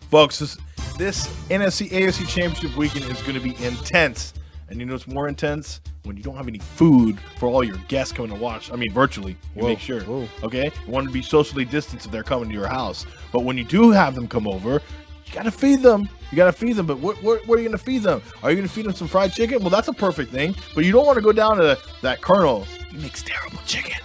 Folks, this NFC AFC Championship weekend is going to be intense. And you know what's more intense? When you don't have any food for all your guests coming to watch. I mean, virtually. You make sure. Whoa. Okay? You want to be socially distanced if they're coming to your house. But when you do have them come over, you got to feed them. But what are you going to feed them? Are you going to feed them some fried chicken? Well, that's a perfect thing. But you don't want to go down to that Colonel. He makes terrible chicken.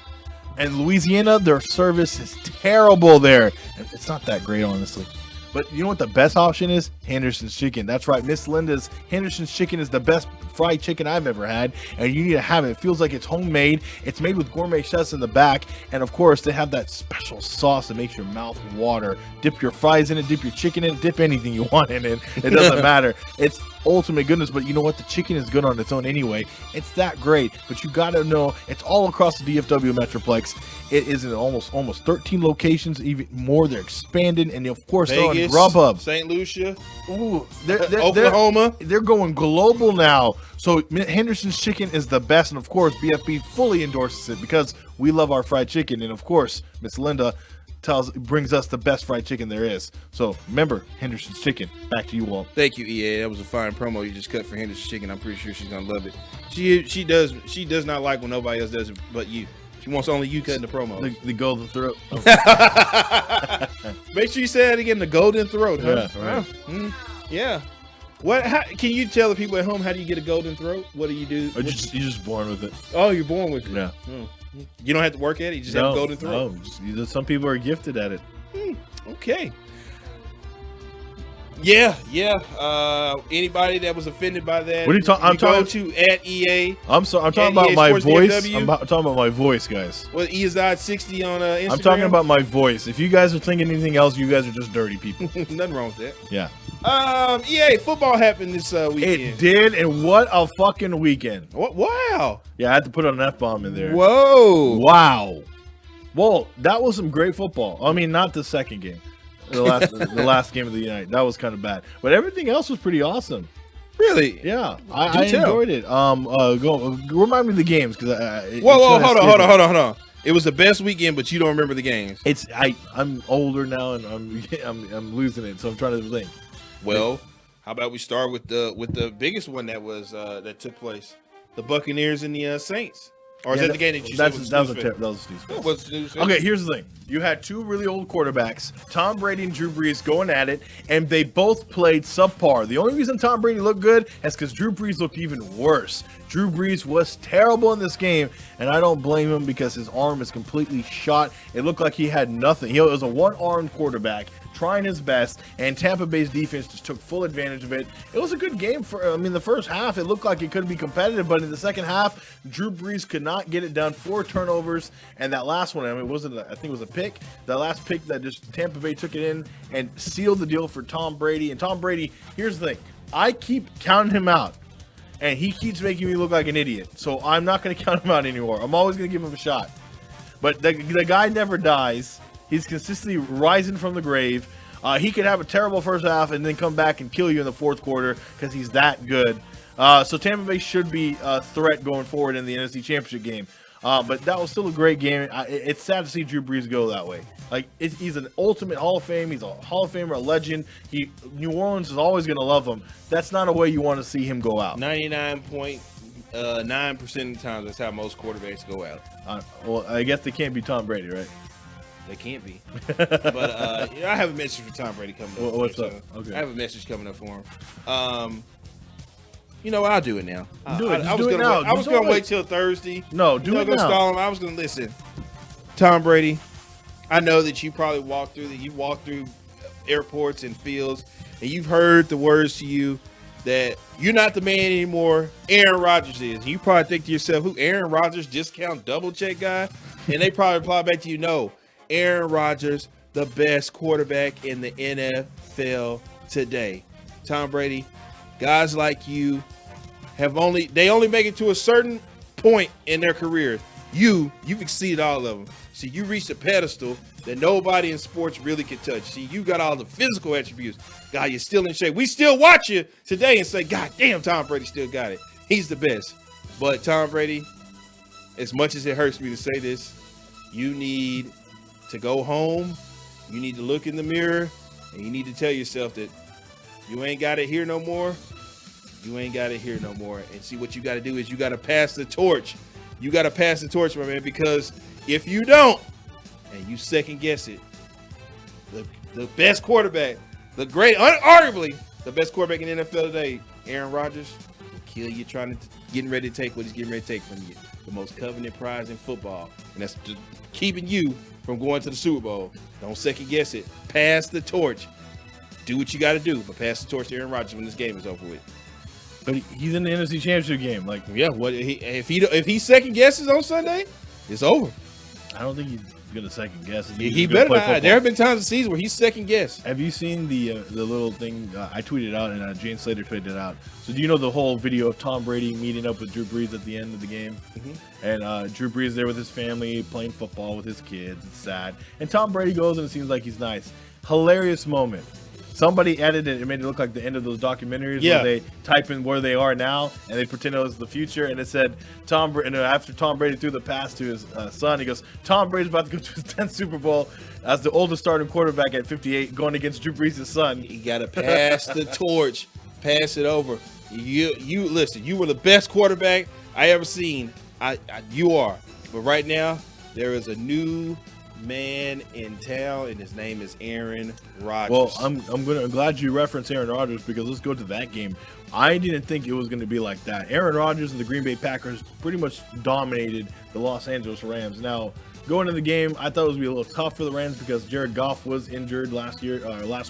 And Louisiana, their service is terrible there. And it's not that great, honestly. But you know what the best option is? Henderson's Chicken. That's right. Miss Linda's Henderson's Chicken is the best fried chicken I've ever had. And you need to have it. It feels like it's homemade. It's made with gourmet chefs in the back. And of course, they have that special sauce that makes your mouth water. Dip your fries in it, dip your chicken in it, dip anything you want in it. It doesn't matter. It's ultimate goodness. But you know what? The chicken is good on its own anyway. It's that great. But you got to know it's all across the DFW Metroplex. It is in almost 13 locations, even more. They're expanding, and of course, Vegas, they're on Grubhub. St. Lucia, Oklahoma. They're going global now. So Henderson's Chicken is the best, and of course, BFB fully endorses it because we love our fried chicken, and of course, Miss Linda brings us the best fried chicken there is. So remember, Henderson's Chicken. Back to you all. Thank you, EA. That was a fine promo you just cut for Henderson's Chicken. I'm pretty sure she's gonna love it. She does not like when nobody else does it but you. She wants only you cutting the promo. The golden throat. Oh. Make sure you say that again. The golden throat. Huh? Yeah. Right. Yeah. How, can you tell the people at home how do you get a golden throat? What do you do? You're just born with it. Oh, you're born with it. Yeah. You don't have to work at it. You just have a golden throat. No, some people are gifted at it. Okay. Yeah. Anybody that was offended by that, what are you talking? I'm talking to at EA. I'm sorry. I'm talking about my voice. I'm talking about my voice, guys. Well, EASOD60 on Instagram. I'm talking about my voice. If you guys are thinking anything else, you guys are just dirty people. Nothing wrong with that. Yeah. EA football happened this weekend. It did, and what a fucking weekend! What? Wow. Yeah, I had to put an F-bomb in there. Whoa. Wow. Well, that was some great football. I mean, not the second game. The last game of the night. That was kind of bad. But everything else was pretty awesome. Really? Yeah. I enjoyed it. Remind me of the games because Whoa, hold on. It was the best weekend, but you don't remember the games. I'm older now and I'm losing it, so I'm trying to think. Well, how about we start with the biggest one that was that took place? The Buccaneers and the Saints. Or is that the game that you said was snooze? Okay, here's the thing. You had two really old quarterbacks, Tom Brady and Drew Brees, going at it, and they both played subpar. The only reason Tom Brady looked good is because Drew Brees looked even worse. Drew Brees was terrible in this game, and I don't blame him because his arm is completely shot. It looked like he had nothing. It was a one-armed quarterback trying his best, and Tampa Bay's defense just took full advantage of it. It was a good game the first half, it looked like it could be competitive, but in the second half, Drew Brees could not get it done. 4 turnovers, and that last one, I think it was a pick. The last pick that just Tampa Bay took it in and sealed the deal for Tom Brady. And Tom Brady, here's the thing. I keep counting him out, and he keeps making me look like an idiot. So I'm not going to count him out anymore. I'm always going to give him a shot. But the guy never dies. He's consistently rising from the grave. He could have a terrible first half and then come back and kill you in the fourth quarter because he's that good. So Tampa Bay should be a threat going forward in the NFC Championship game. But that was still a great game. It's sad to see Drew Brees go that way. He's an ultimate Hall of Fame. He's a Hall of Famer, a legend. New Orleans is always going to love him. That's not a way you want to see him go out. 99.9% of the time, that's how most quarterbacks go out. Well, I guess they can't be Tom Brady, right? They can't be. But I have a message for Tom Brady coming up. What's up? Okay. I have a message coming up for him. You know what? I'll do it now. Do it. I was going to wait till Thursday. No, do it now. Call him. I was going to listen. Tom Brady, I know that you probably walked through airports and fields, and you've heard the words to you that you're not the man anymore. Aaron Rodgers is. And you probably think to yourself, who Aaron Rodgers, discount double check guy? And they probably reply back to you, no. Aaron Rodgers, the best quarterback in the NFL today. Tom Brady, guys like you they only make it to a certain point in their career. You've exceeded all of them. See, you reached a pedestal that nobody in sports really can touch. See, you got all the physical attributes. God, you're still in shape. We still watch you today and say, God damn, Tom Brady still got it. He's the best. But Tom Brady, as much as it hurts me to say this, you need to go home. You need to look in the mirror And you need to tell yourself that you ain't got it here no more. You ain't got it here no more. And see, what you got to do is you got to pass the torch. You got to pass the torch, my man, because if you don't, and you second guess it, the best quarterback, arguably the best quarterback in the NFL today, Aaron Rodgers, will kill you getting ready to take what he's getting ready to take from you. The most coveted prize in football. And that's just keeping you from going to the Super Bowl. Don't second guess it. Pass the torch. Do what you got to do, but pass the torch to Aaron Rodgers when this game is over with. But he's in the NFC Championship game. Like, yeah, what if he second guesses on Sunday, it's over. I don't think he's gonna second guess. He better not. There have been times this season where he's second guessed. Have you seen the little thing I tweeted out and Jane Slater tweeted it out? So do you know the whole video of Tom Brady meeting up with Drew Brees at the end of the game? Mm-hmm. And Drew Brees there with his family playing football with his kids. It's sad. And Tom Brady goes and it seems like he's nice. Hilarious moment. Somebody edited it, made it look like the end of those documentaries where they type in where they are now and they pretend it was the future, and it said after Tom Brady threw the pass to his son, he goes, Tom Brady's about to go to his 10th Super Bowl as the oldest starting quarterback at 58 going against Drew Brees' son. You got to pass the torch, pass it over. You listen, you were the best quarterback I ever seen. You are. But right now, there is a new man in town, and his name is Aaron Rodgers. Well, I'm glad you referenced Aaron Rodgers, because let's go to that game. I didn't think it was going to be like that. Aaron Rodgers and the Green Bay Packers pretty much dominated the Los Angeles Rams. Now, going into the game, I thought it was going to be a little tough for the Rams because Jared Goff was injured last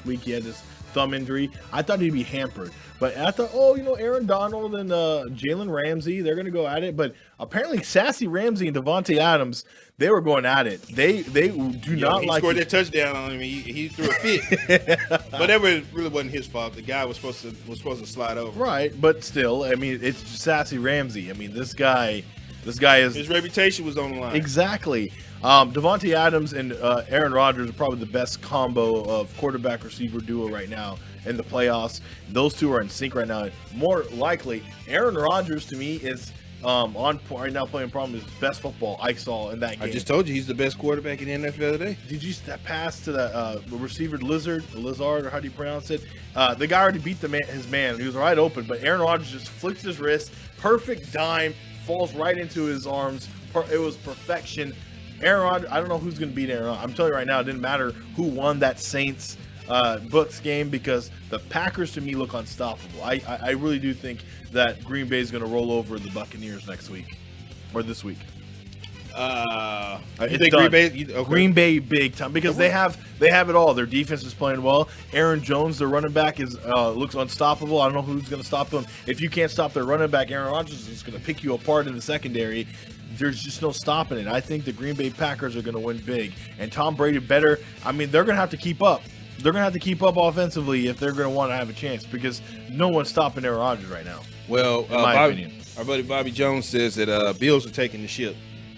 week. He had this thumb injury. I thought he'd be hampered, but I thought, Aaron Donald and Jalen Ramsey, they're going to go at it. But apparently, Sassy Ramsey and Devontae Adams, they were going at it. They do not like. He scored that touchdown on him. He threw a fit, but that really wasn't his fault. The guy was supposed to slide over. Right, but still, I mean, it's Sassy Ramsey. I mean, this guy is, his reputation was on the line. Exactly. Devontae Adams and Aaron Rodgers are probably the best combo of quarterback receiver duo right now in the playoffs. Those two are in sync right now. More likely, Aaron Rodgers to me is on point right now playing probably his best football I saw in that game. I just told you he's the best quarterback in the NFL today. Did you see that pass to the receiver Lizard, or how do you pronounce it? The guy already beat his man. He was right open, but Aaron Rodgers just flicks his wrist, perfect dime, falls right into his arms. It was perfection. Aaron Rodgers, I don't know who's going to beat Aaron Rodgers. I'm telling you right now, it didn't matter who won that Saints Bucks game, because the Packers to me look unstoppable. I really do think that Green Bay is going to roll over the Buccaneers next week or this week. You think Green Bay? Okay. Green Bay big time, because they have it all. Their defense is playing well. Aaron Jones, their running back, looks unstoppable. I don't know who's going to stop them. If you can't stop their running back, Aaron Rodgers is going to pick you apart in the secondary. There's just no stopping it. I think the Green Bay Packers are going to win big, and Tom Brady better. I mean, they're going to have to keep up. They're going to have to keep up offensively if they're going to want to have a chance, because no one's stopping Aaron Rodgers right now. Well, in my opinion, our buddy Bobby Jones says that Bills are taking the ship.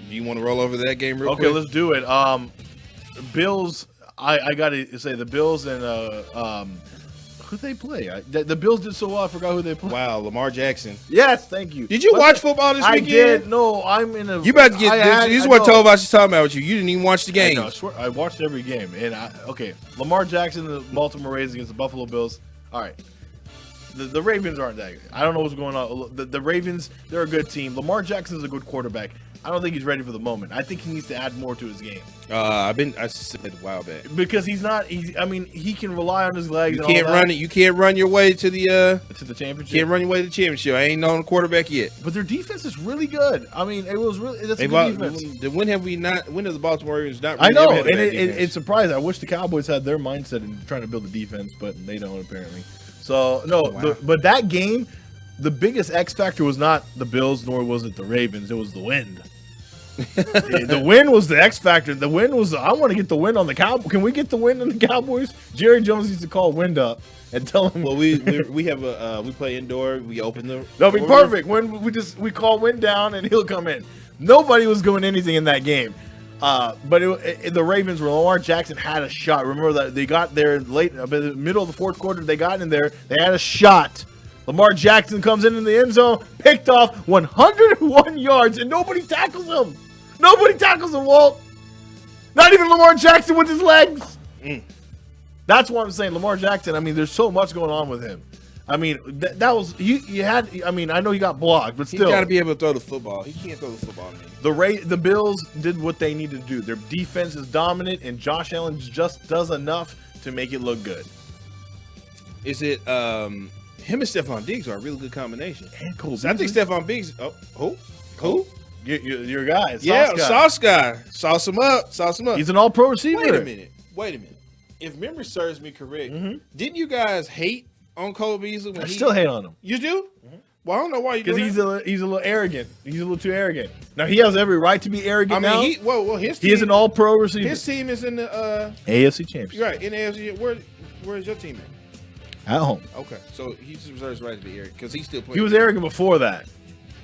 Do you want to roll over that game real quick? Okay, let's do it. Bills. I got to say the Bills and who they play. The Bills did so well. I forgot who they played. Wow, Lamar Jackson. Yes, thank you. Did you watch football this weekend? I did. No, I'm in a. You about to get this? This is what Tovash is talking about with you. You didn't even watch the game. I swear, I watched every game. And Lamar Jackson, the Baltimore Ravens against the Buffalo Bills. All right. The Ravens aren't that good. I don't know what's going on. The Ravens, they're a good team. Lamar Jackson's a good quarterback. I don't think he's ready for the moment. I think he needs to add more to his game. I said a while back, because he's not. I mean, he can rely on his legs. You can't run it. You can't run your way to the championship. Can't run your way to the championship. I ain't known a quarterback yet. But their defense is really good. I mean, it was really. That's a good defense. When have we not? When have the Baltimore Ravens not? Really, I know, and it's surprising. I wish the Cowboys had their mindset in trying to build a defense, but they don't apparently. So no, wow. But that game, the biggest X factor was not the Bills, nor was it the Ravens. It was the wind. The win was the X factor. The win was. I want to get the win on the Cowboys. Can we get the win on the Cowboys? Jerry Jones needs to call wind up and tell him. Well, we have we play indoor. We open the. That'll be perfect. When we call wind down and he'll come in. Nobody was doing anything in that game. But the Ravens, where Lamar Jackson had a shot. Remember that they got there late, the middle of the fourth quarter. They got in there. They had a shot. Lamar Jackson comes in the end zone, picked off 101 yards, and nobody tackles him. Nobody tackles him, Walt. Not even Lamar Jackson with his legs. That's what I'm saying. Lamar Jackson, I mean, there's so much going on with him. I mean, that was you had. I mean, I know he got blocked, but He's still, got to be able to throw the football. He can't throw the football. the Bills did what they needed to do. Their defense is dominant, and Josh Allen just does enough to make it look good. Is it him and Stephon Diggs are a really good combination? And Cole So I think Beasley. Stephon Diggs. Oh, who? Your guy, Yeah, Sauce guy. Sauce him up. Sauce him up. He's an All-Pro receiver. Wait a minute. If memory serves me correct, didn't you guys hate on Cole Beasley when I still hate on him You do? Well, I don't know why you do because that. he's a little arrogant. He's a little too arrogant. Now he has every right to be arrogant. I mean, now. his He team, is an All-Pro receiver. his team is in the AFC championship you're right in the AFC. Where's your team at? at home. Okay, so he just reserves the right to be arrogant because he's still playing. He was arrogant before that,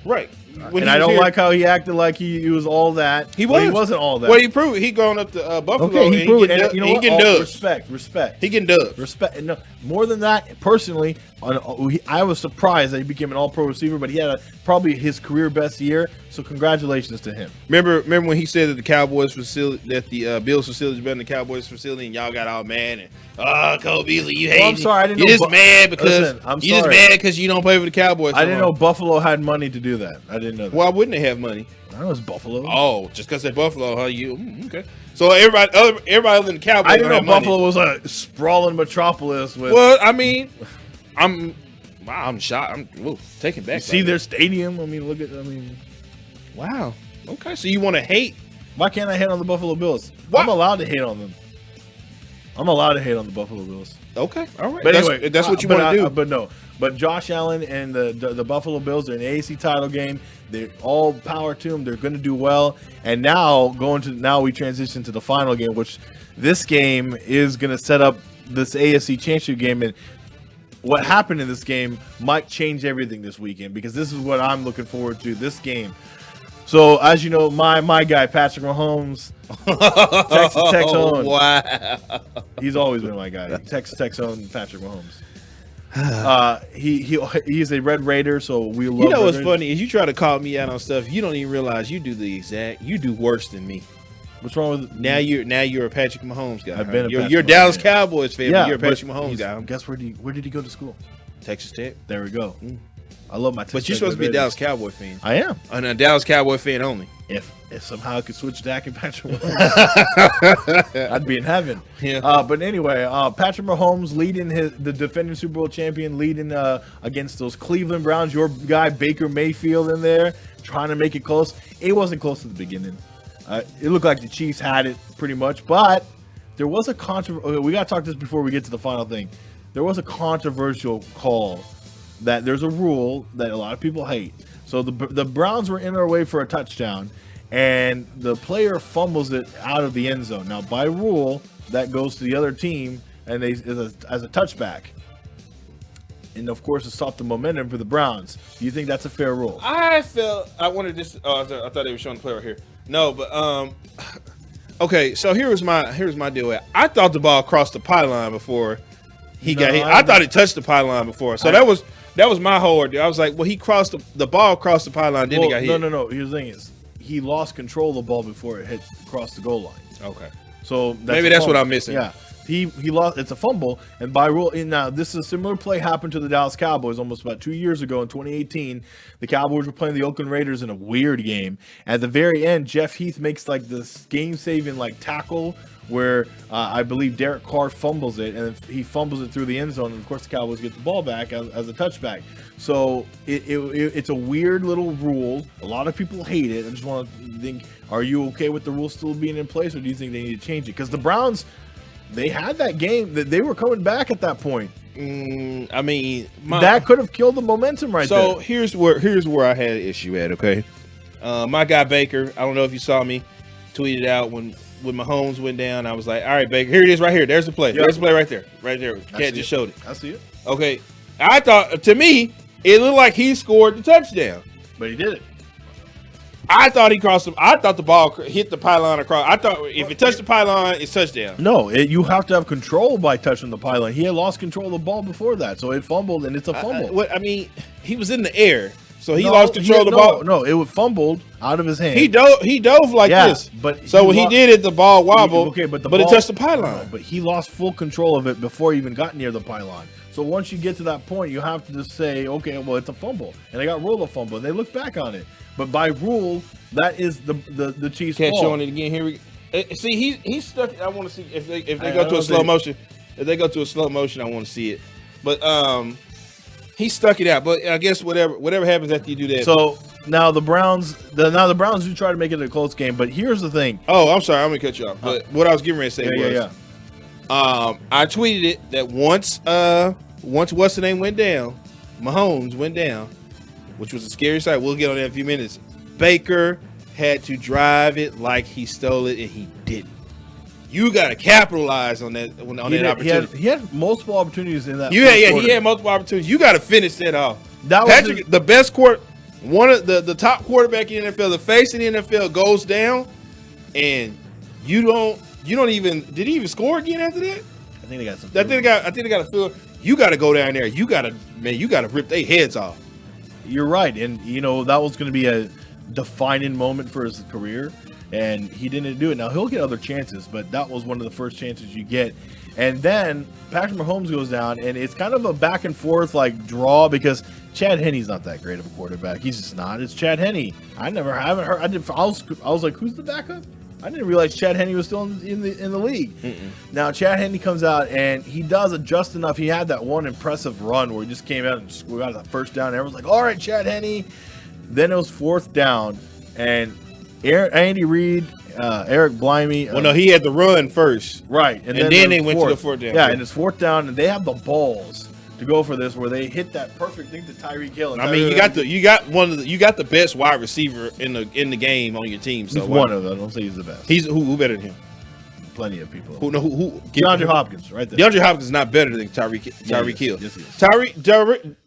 right, and I don't like how he acted like he was all that. He Well, was. he wasn't all that. Well, he proved he going up to Buffalo. Okay, he and proved it. getting And you know he what? getting dubs. Respect. He getting dubs. Respect. No, more than that, personally, I was surprised that he became an All-Pro receiver, but he had probably his career best year. So congratulations to him. Remember when he said that the Cowboys facility, that the Bills facility is better than the Cowboys facility, and y'all got all mad and Cole Beasley, you hate. Well, I'm sorry, I didn't you know just mad because Listen, I'm you just sorry. mad because you don't play for the Cowboys. I didn't know Buffalo had money to do that. I didn't know that. Why wouldn't they have money? I know it's Buffalo. Oh, just because they're Buffalo, huh? Okay. So everybody other than the Cowboys, I didn't know don't have money. Buffalo was a sprawling metropolis with. Well, I mean, I'm shocked. I'm taken back. you see their stadium. I mean, look at. I mean, Wow. Okay, so you want to hate? why can't I hate on the Buffalo Bills? Why? I'm allowed to hate on them. I'm allowed to hate on the Buffalo Bills. Okay, all right. But that's, anyway, that's what you but want to do. But no, but Josh Allen and the Buffalo Bills are in the AFC title game. They're all power to them. They're going to do well. And now we transition to the final game, which this game is going to set up this AFC Championship game. And what happened in this game might change everything this weekend because this is what I'm looking forward to. This game. So as you know, my guy Patrick Mahomes, Texas Tech own. Wow. He's always been my guy. Texas own Patrick Mahomes. He's a Red Raider, so we love. You know what's Red Raiders. funny is you try to call me out on stuff you don't even realize you do worse than me. What's wrong with Now you're a Patrick Mahomes guy. I've been a you're Patrick a Dallas Mahomes guy. Cowboys fan, but you're a but Patrick Mahomes guy. Guess where did he go to school? Texas Tech. There we go. I love my. But you're supposed to be a Dallas Cowboy fan. I am. And a Dallas Cowboy fan only. If somehow I could switch Dak and Patrick Mahomes, I'd be in heaven. Yeah. But anyway, Patrick Mahomes leading the defending Super Bowl champion, leading against those Cleveland Browns. Your guy Baker Mayfield in there, trying to make it close. It wasn't close at the beginning. It looked like the Chiefs had it pretty much, but there was a controversial. We got to talk this before we get to the final thing. There was a controversial call that there's a rule that a lot of people hate. So the Browns were in their way for a touchdown, and the player fumbles it out of the end zone. Now, by rule, that goes to the other team, and as a touchback. And of course, it stopped the momentum for the Browns. Do you think that's a fair rule? I wanted this. I thought they were showing the play right here. No, but okay. So here's my deal. I thought the ball crossed the pylon before he got hit. I thought it touched the pylon before. So that was my whole ordeal. I was like, well, he crossed the ball crossed the pylon, then he got hit. No. Here's the thing: is he lost control of the ball before it hit across the goal line. Okay. So Maybe that's what I'm missing. Yeah. He lost. It's a fumble, and by rule, now this is a similar play happened to the Dallas Cowboys almost about 2 years ago in 2018. The Cowboys were playing the Oakland Raiders in a weird game. At the very end, Jeff Heath makes like this game-saving like tackle where I believe Derek Carr fumbles it, and he fumbles it through the end zone. And of course, the Cowboys get the ball back as a touchback. So it's a weird little rule. A lot of people hate it. I just want to think: are you okay with the rule still being in place, or do you think they need to change it? Because the Browns, they had that game that they were coming back at that point. I mean, that could have killed the momentum right there. So here's where I had an issue at. Okay, my guy Baker. I don't know if you saw me tweeted out when Mahomes went down. I was like, all right, Baker, here it is right here. There's the play. Yep. There's the play right there. Cat just showed it. I see it. Okay, I thought to me it looked like he scored the touchdown, but he did it. I thought he crossed him. I thought the ball hit the pylon across. I thought if it touched the pylon, it's touchdown. No, you have to have control by touching the pylon. He had lost control of the ball before that, so it fumbled, and it's a fumble. I mean, he was in the air. So he lost control of the ball. No, it was fumbled out of his hand. He dove like this. But so when he did it, the ball wobbled. Okay, but it touched the pylon. No, but he lost full control of it before he even got near the pylon. So once you get to that point, you have to just say, okay, well, it's a fumble, and they got ruled a fumble. And they look back on it, but by rule, that is the Chiefs' Catch fault. on it again. Here we see he's stuck. I want to see if they go to a slow motion. If they go to a slow motion, I want to see it. But he stuck it out. But I guess whatever happens after you do that. So now the Browns do try to make it a close game. But here's the thing. Oh, I'm sorry, I'm gonna cut you off. But what I was getting ready to say was, I tweeted it that once what's the name went down, Mahomes went down, which was a scary sight. We'll get on that in a few minutes. Baker had to drive it like he stole it, and he didn't. You got to capitalize on that opportunity. He had multiple opportunities in that. He had multiple opportunities. You got to finish that off. That Patrick, the best one of the top quarterback in the NFL, the face in the NFL goes down, and you don't even. Did he even score again after that? I think they got some. I think they got a field. You got to go down there. You got to rip their heads off. You're right, and that was going to be a defining moment for his career. And he didn't do it. Now, he'll get other chances, but that was one of the first chances you get. And then Patrick Mahomes goes down, and it's kind of a back and forth like draw because Chad Henne's not that great of a quarterback. He's just not. It's Chad Henne. I haven't heard. I was like, who's the backup? I didn't realize Chad Henne was still in the league. Now Chad Henne comes out and he does it just enough. He had that one impressive run where he just came out and we got that first down. And everyone's like, all right, Chad Henne. Then it was fourth down, and Andy Reid, Eric Blimey. Well, no, he had the run first, right, and then they went to the fourth down. Yeah, and it's fourth down, and they have the balls to go for this, where they hit that perfect thing to Tyreek Hill. I mean, you got the best wide receiver in the game on your team. So he's one of them. Don't say he's the best. He's who better than him? Plenty of people. Who DeAndre Hopkins, right there. DeAndre Hopkins is not better than Tyreek Hill. Yes, he is.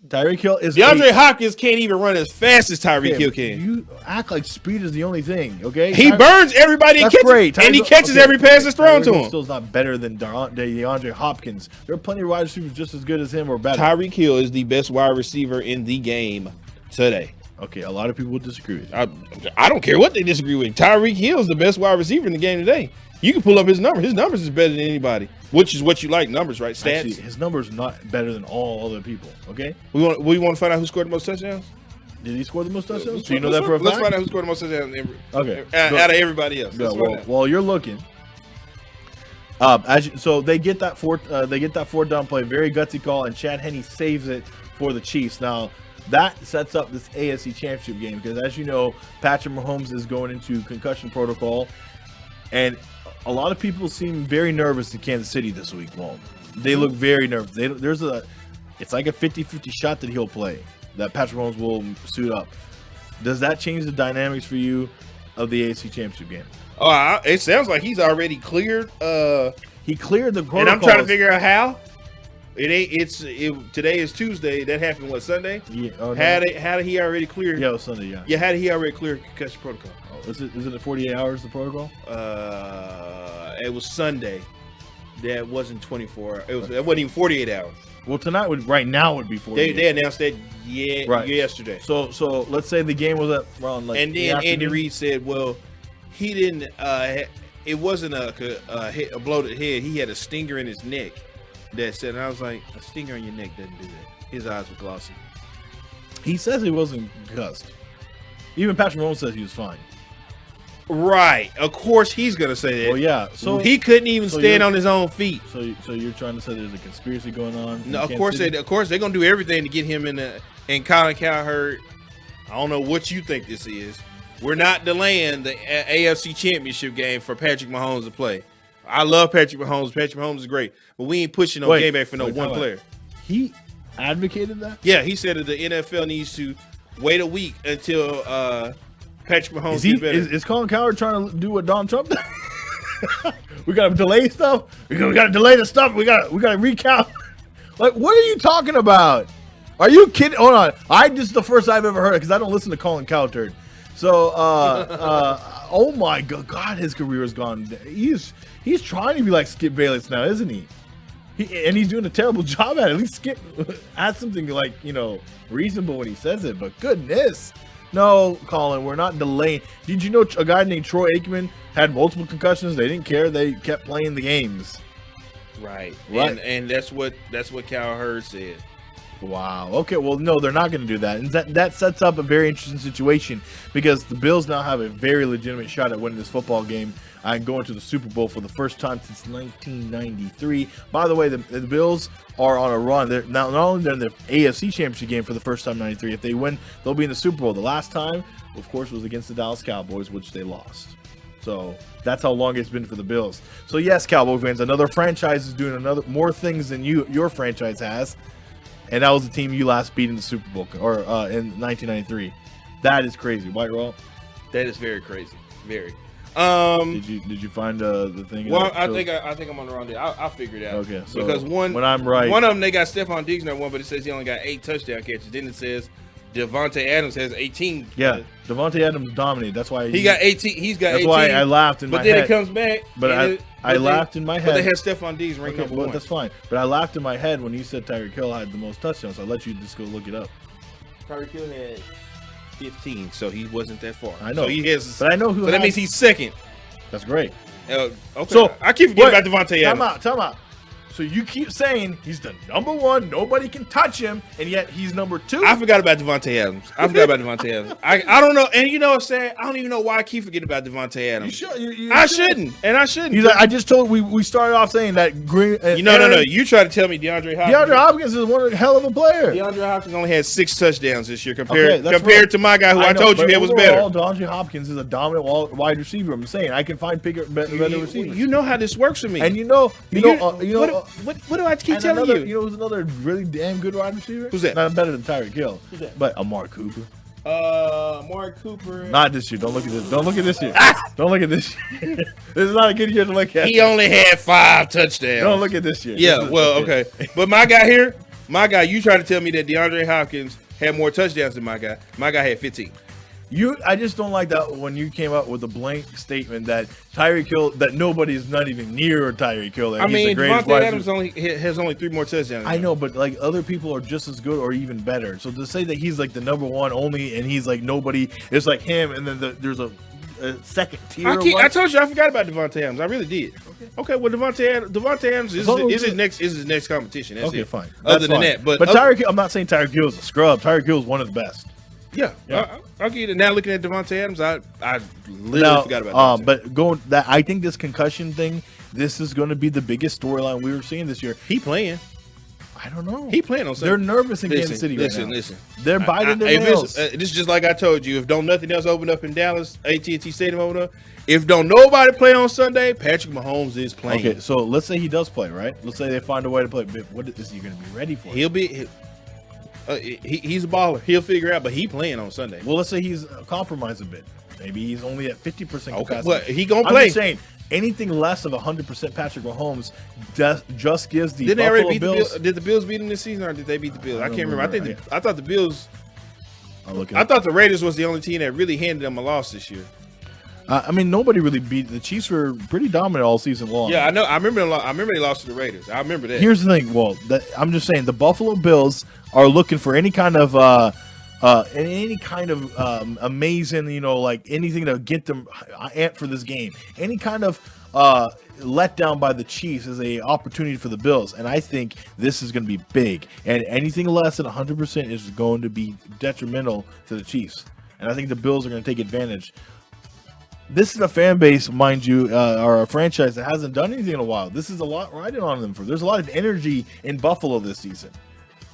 Tyreek Hill is. DeAndre Hopkins can't even run as fast as Tyreek Hill can. You act like speed is the only thing, okay? He burns everybody and he catches every pass that's thrown to him. Still not better than DeAndre Hopkins. There are plenty of wide receivers just as good as him or better. Tyreek Hill is the best wide receiver in the game today. Okay, a lot of people would disagree with you. I don't care what they disagree with. Tyreek Hill is the best wide receiver in the game today. You can pull up his numbers. His numbers is better than anybody, which is what you like, numbers, right? Stats. Actually, his numbers not better than all other people, okay? We want to find out who scored the most touchdowns? Did he score the most touchdowns? Do you know that for a fact? Let's find out who scored the most touchdowns out of everybody else. Well, you're looking. So they get that fourth down play, very gutsy call, and Chad Henne saves it for the Chiefs. Now, that sets up this AFC Championship game because, as you know, Patrick Mahomes is going into concussion protocol, and a lot of people seem very nervous in Kansas City this week. Well, they look very nervous. It's like a 50-50 shot that he'll play, that Patrick Mahomes will suit up. Does that change the dynamics for you of the AFC Championship game? Oh, it sounds like he's already cleared. He cleared the protocol. And I'm trying to figure out how. Today is Tuesday. That happened what, Sunday? Yeah. Oh, no. How did he already clear? Yeah, it was Sunday. Yeah. Yeah. How did he already clear concussion protocol? Oh, is it 48 hours the protocol? It was Sunday. That wasn't 24. It wasn't even 48 hours. Well, right now would be 48. They announced that yesterday. So let's say the game was at around like. And then Andy Reid said, well, he didn't. It wasn't a bloated head. He had a stinger in his neck. That said, and I was like, a stinger in your neck doesn't do that. His eyes were glossy. He says he wasn't concussed. Even Patrick Mahomes says he was fine. Right. Of course he's gonna say that. Well, yeah. So he couldn't even stand on his own feet. So you're trying to say there's a conspiracy going on? No, of course they're gonna do everything to get him in Colin Cowherd. I don't know what you think this is. We're not delaying the AFC Championship game for Patrick Mahomes to play. I love Patrick Mahomes. Patrick Mahomes is great, but we ain't pushing no game back for no one player. He advocated that? Yeah, he said that the NFL needs to wait a week until Patrick Mahomes gets better. Is Colin Cowherd trying to do what Donald Trump did? We got to delay stuff. We got to delay the stuff. We got to recount. Like, what are you talking about? Are you kidding? Hold on. This is the first I've ever heard it because I don't listen to Colin Cowherd. So, oh my God, his career is gone. He's trying to be like Skip Bayless now, isn't he? He's doing a terrible job at it. At least add something like, reasonable when he says it. But goodness. No, Colin, we're not delaying. Did you know a guy named Troy Aikman had multiple concussions? They didn't care. They kept playing the games. Right. And that's what Cal Hurd said. Wow. Okay. Well, no, they're not going to do that, and that sets up a very interesting situation because the Bills now have a very legitimate shot at winning this football game and going to the Super Bowl for the first time since 1993. By the way, the Bills are on a run. They're not only they're in the AFC Championship game for the first time in '93. If they win, they'll be in the Super Bowl. The last time, of course, was against the Dallas Cowboys, which they lost. So that's how long it's been for the Bills. So yes, Cowboy fans, another franchise is doing more things than your franchise has. And that was the team you last beat in the Super Bowl, or in 1993. That is crazy. White Roll? That is very crazy. Very. Did you find the thing? Well, I think I'm on the wrong day. I'll figure it out. Okay. So because when I'm right, one of them they got Stephon Diggs in that one, but it says he only got 8 touchdown catches. Then it says Devontae Adams has 18. Yeah, Devontae Adams dominated. That's why he got 18. He's got 18. That's why I laughed in my head. But then it comes back. But I laughed in my head. But they had Stephon Diggs ring number one. That's fine. But I laughed in my head when you said Tyreek Hill had the most touchdowns. So I'll let you just go look it up. Tyreek Hill had 15, so he wasn't that far. I know. So he has. But I know who. So that means he's second. That's great. Okay. So I keep forgetting about Devontae Adams. Time out. So you keep saying he's the number one, nobody can touch him, and yet he's number 2. I forgot about Devontae Adams. I don't know, and you know what I'm saying? I don't even know why I keep forgetting about Devontae Adams. I shouldn't. He's like, I just told we started off saying that Green. No. You try to tell me DeAndre Hopkins. DeAndre Hopkins is one hell of a player. DeAndre Hopkins only had 6 touchdowns this year compared to my guy who I told you was better. DeAndre Hopkins is a dominant wide receiver. I'm saying I can find better receivers. You know how this works for me, and what do I keep telling you? You know who's another really damn good wide receiver? Who's that? Not better than Tyreek Hill. Who's that? But Amari Cooper. Amari Cooper. Not this year. Don't look at this. Don't look at this year. Don't look at this year. This is not a good year to look at. He only had 5 touchdowns. Don't look at this year. Yeah, okay. But my guy, you try to tell me that DeAndre Hopkins had more touchdowns than my guy. My guy had 15. I just don't like that when you came up with a blank statement that Tyreek Hill, that nobody's not even near Tyreek Hill. Devontae Adams has only 3 more touchdowns. I know, but like other people are just as good or even better. So to say that he's like the number one only and he's like nobody, it's like him, and then there's a second tier. I told you I forgot about Devontae Adams. I really did. Okay, well Devontae Adams is his next competition. That's it. Fine. Other than that, but Tyreek Hill, I'm not saying Tyreek Hill is a scrub. Tyreek Hill is one of the best. Yeah. I'll get it. Now looking at Devontae Adams, I literally forgot about that. But I think this concussion thing, this is going to be the biggest storyline we were seeing this year. He playing. I don't know. He playing on Sunday. They're nervous in Kansas City right now. Listen. They're biting their nails. This is just like I told you. If don't nothing else open up in Dallas, AT&T Stadium over there, if don't nobody play on Sunday, Patrick Mahomes is playing. Okay, so let's say he does play, right? Let's say they find a way to play. What is he going to be ready for? He's a baller. He'll figure it out, but he playing on Sunday. Well, let's say he's compromised a bit. Maybe he's only at 50% capacity. Okay, well, he gonna play. I'm just saying, anything less of 100% Patrick Mahomes just gives the Didn't they already beat Bills. Did the Bills beat him this season, or did they beat the Bills? I can't remember. I thought the Bills. I thought the Raiders was the only team that really handed them a loss this year. Nobody really beat the Chiefs. Were pretty dominant all season long. Yeah, I know. I remember they lost to the Raiders. I remember that. Here's the thing. Well, I'm just saying the Buffalo Bills are looking for any kind of amazing, like anything to get them amped for this game. Any kind of letdown by the Chiefs is a opportunity for the Bills, and I think this is going to be big. And anything less than 100% is going to be detrimental to the Chiefs. And I think the Bills are going to take advantage. This is a fan base, mind you, or a franchise that hasn't done anything in a while. This is a lot riding on them. There's a lot of energy in Buffalo this season.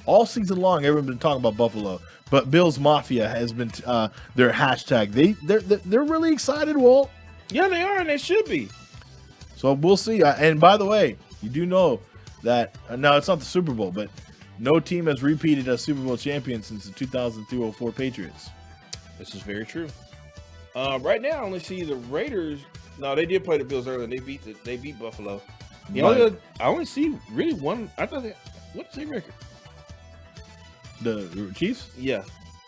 All season long, everyone's been talking about Buffalo, but Bills Mafia has been their hashtag. They're really excited, Walt. Yeah, they are, and they should be. So we'll see. And by the way, you do know that now it's not the Super Bowl, but no team has repeated as Super Bowl champion since the 2003-04 Patriots. This is very true. Right now, I only see the Raiders. No, they did play the Bills earlier. And they beat Buffalo. I only see really one. I thought what's their record? The Chiefs? Yeah,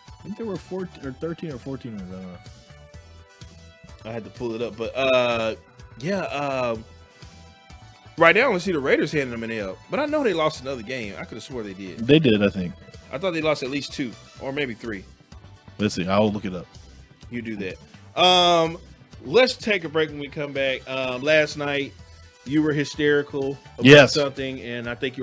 I think they were 14 or 13 or 14. I don't know. I had to pull it up, but Right now, I only see the Raiders handing them an L, but I know they lost another game. I could have swore they did. They did, I think. I thought they lost at least 2 or maybe 3. Let's see. I'll look it up. You do that. Let's take a break when we come back. Last night, you were hysterical about Yes. something, and I think you were